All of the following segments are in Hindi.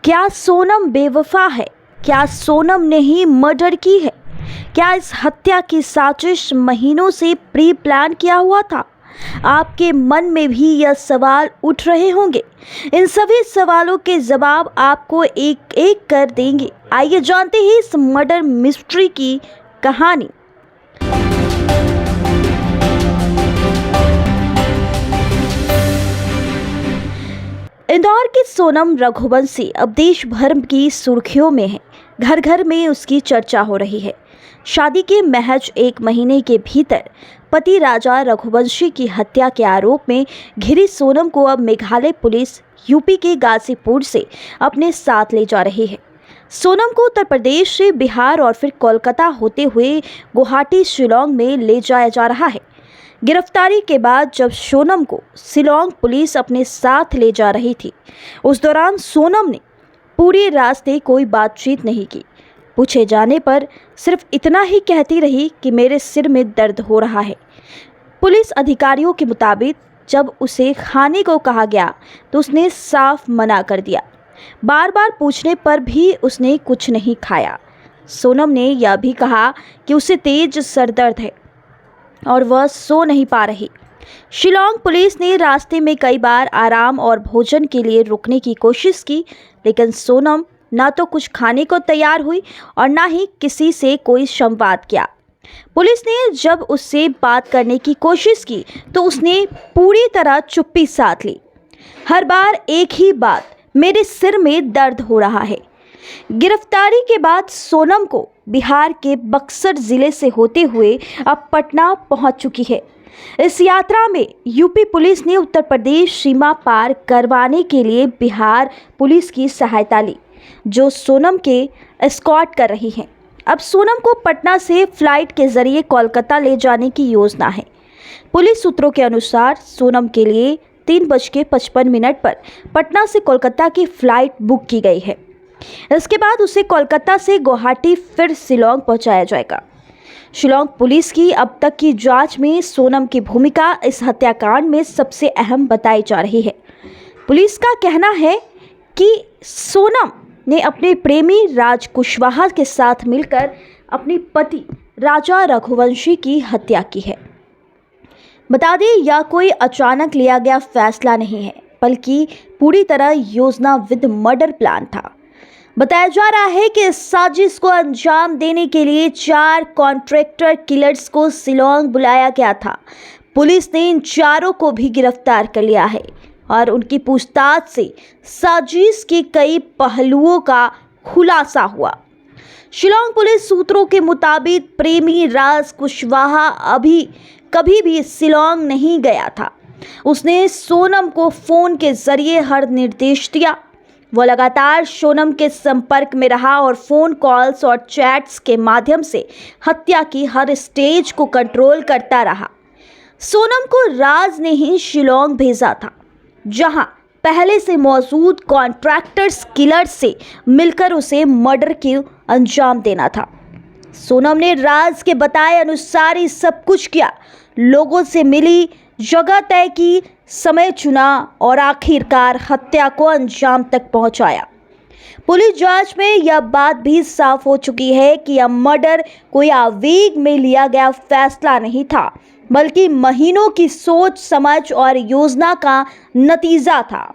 क्या सोनम बेवफा है? क्या सोनम ने ही मर्डर की है? क्या इस हत्या की साजिश महीनों से प्री प्लान किया हुआ था? आपके मन में भी यह सवाल उठ रहे होंगे। इन सभी सवालों के जवाब आपको एक एक कर देंगे। आइए जानते हैं इस मर्डर मिस्ट्री की कहानी। इंदौर की सोनम रघुवंशी अब देश भर की सुर्खियों में है। घर घर में उसकी चर्चा हो रही है। शादी के महज एक महीने के भीतर पति राजा रघुवंशी की हत्या के आरोप में घिरी सोनम को अब मेघालय पुलिस यूपी के गाजीपुर से अपने साथ ले जा रही है। सोनम को उत्तर प्रदेश से बिहार और फिर कोलकाता होते हुए गुवाहाटी शिलोंग में ले जाया जा रहा है। गिरफ्तारी के बाद जब सोनम को शिलोंग पुलिस अपने साथ ले जा रही थी, उस दौरान सोनम ने पूरे रास्ते कोई बातचीत नहीं की। पूछे जाने पर सिर्फ इतना ही कहती रही कि मेरे सिर में दर्द हो रहा है। पुलिस अधिकारियों के मुताबिक जब उसे खाने को कहा गया तो उसने साफ मना कर दिया। बार बार पूछने पर भी उसने कुछ नहीं खाया। सोनम ने यह भी कहा कि उसे तेज सर दर्द है और वह सो नहीं पा रही। शिलोंग पुलिस ने रास्ते में कई बार आराम और भोजन के लिए रुकने की कोशिश की, लेकिन सोनम ना तो कुछ खाने को तैयार हुई और ना ही किसी से कोई संवाद किया। पुलिस ने जब उससे बात करने की कोशिश की तो उसने पूरी तरह चुप्पी साध ली। हर बार एक ही बात, मेरे सिर में दर्द हो रहा है। गिरफ्तारी के बाद सोनम को बिहार के बक्सर जिले से होते हुए अब पटना पहुंच चुकी है। इस यात्रा में यूपी पुलिस ने उत्तर प्रदेश सीमा पार करवाने के लिए बिहार पुलिस की सहायता ली, जो सोनम के एस्कॉर्ट कर रही है। अब सोनम को पटना से फ्लाइट के जरिए कोलकाता ले जाने की योजना है। पुलिस सूत्रों के अनुसार सोनम के लिए 3:55 पर पटना से कोलकाता की फ्लाइट बुक की गई है। इसके बाद उसे कोलकाता से गुवाहाटी फिर शिलोंग पहुंचाया जाएगा। शिलोंग पुलिस की अब तक की जांच में सोनम की भूमिका इस हत्याकांड में सबसे अहम बताई जा रही है। पुलिस का कहना है कि सोनम ने अपने प्रेमी राज कुशवाहा के साथ मिलकर अपने पति राजा रघुवंशी की हत्या की है। बता दें, यह कोई अचानक लिया गया फैसला नहीं है, बल्कि पूरी तरह योजनाबद्ध मर्डर प्लान था। बताया जा रहा है कि इस साजिश को अंजाम देने के लिए 4 कॉन्ट्रैक्टर किलर्स को शिलोंग बुलाया गया था। पुलिस ने इन चारों को भी गिरफ्तार कर लिया है और उनकी पूछताछ से साजिश के कई पहलुओं का खुलासा हुआ। शिलोंग पुलिस सूत्रों के मुताबिक प्रेमी राज कुशवाहा कभी भी शिलोंग नहीं गया था। उसने सोनम को फोन के जरिए हर निर्देश दिया। वो लगातार सोनम के संपर्क में रहा और फोन कॉल्स और चैट्स के माध्यम से हत्या की हर स्टेज को कंट्रोल करता रहा। सोनम को राज ने ही शिलोंग भेजा था, जहां पहले से मौजूद कॉन्ट्रैक्टर्स किलर्स से मिलकर उसे मर्डर के अंजाम देना था। सोनम ने राज के बताए अनुसार ही सब कुछ किया। लोगों से मिली, जगह तय की, समय चुना और आखिरकार हत्या को अंजाम तक पहुंचाया। पुलिस जांच में यह बात भी साफ हो चुकी है कि यह मर्डर कोई आवेग में लिया गया फैसला नहीं था, बल्कि महीनों की सोच समझ और योजना का नतीजा था।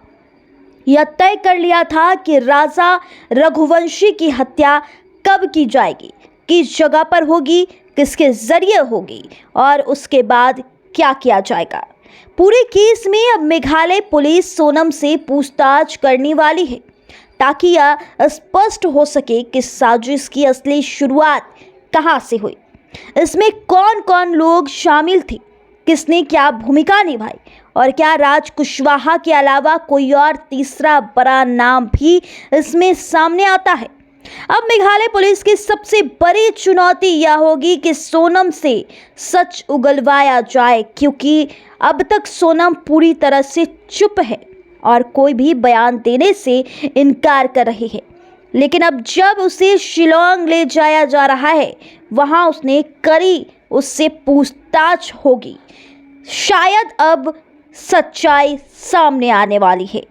यह तय कर लिया था कि राजा रघुवंशी की हत्या कब की जाएगी, किस जगह पर होगी, किसके जरिए होगी और उसके बाद क्या किया जाएगा। पूरे केस में अब मेघालय पुलिस सोनम से पूछताछ करने वाली है, ताकि यह स्पष्ट हो सके कि साजिश की असली शुरुआत कहां से हुई, इसमें कौन कौन लोग शामिल थे, किसने क्या भूमिका निभाई और क्या राज कुशवाहा के अलावा कोई और तीसरा बड़ा नाम भी इसमें सामने आता है। अब मेघालय पुलिस की सबसे बड़ी चुनौती यह होगी कि सोनम से सच उगलवाया जाए, क्योंकि अब तक सोनम पूरी तरह से चुप है और कोई भी बयान देने से इनकार कर रही है। लेकिन अब जब उसे शिलोंग ले जाया जा रहा है, वहां उससे पूछताछ होगी। शायद अब सच्चाई सामने आने वाली है।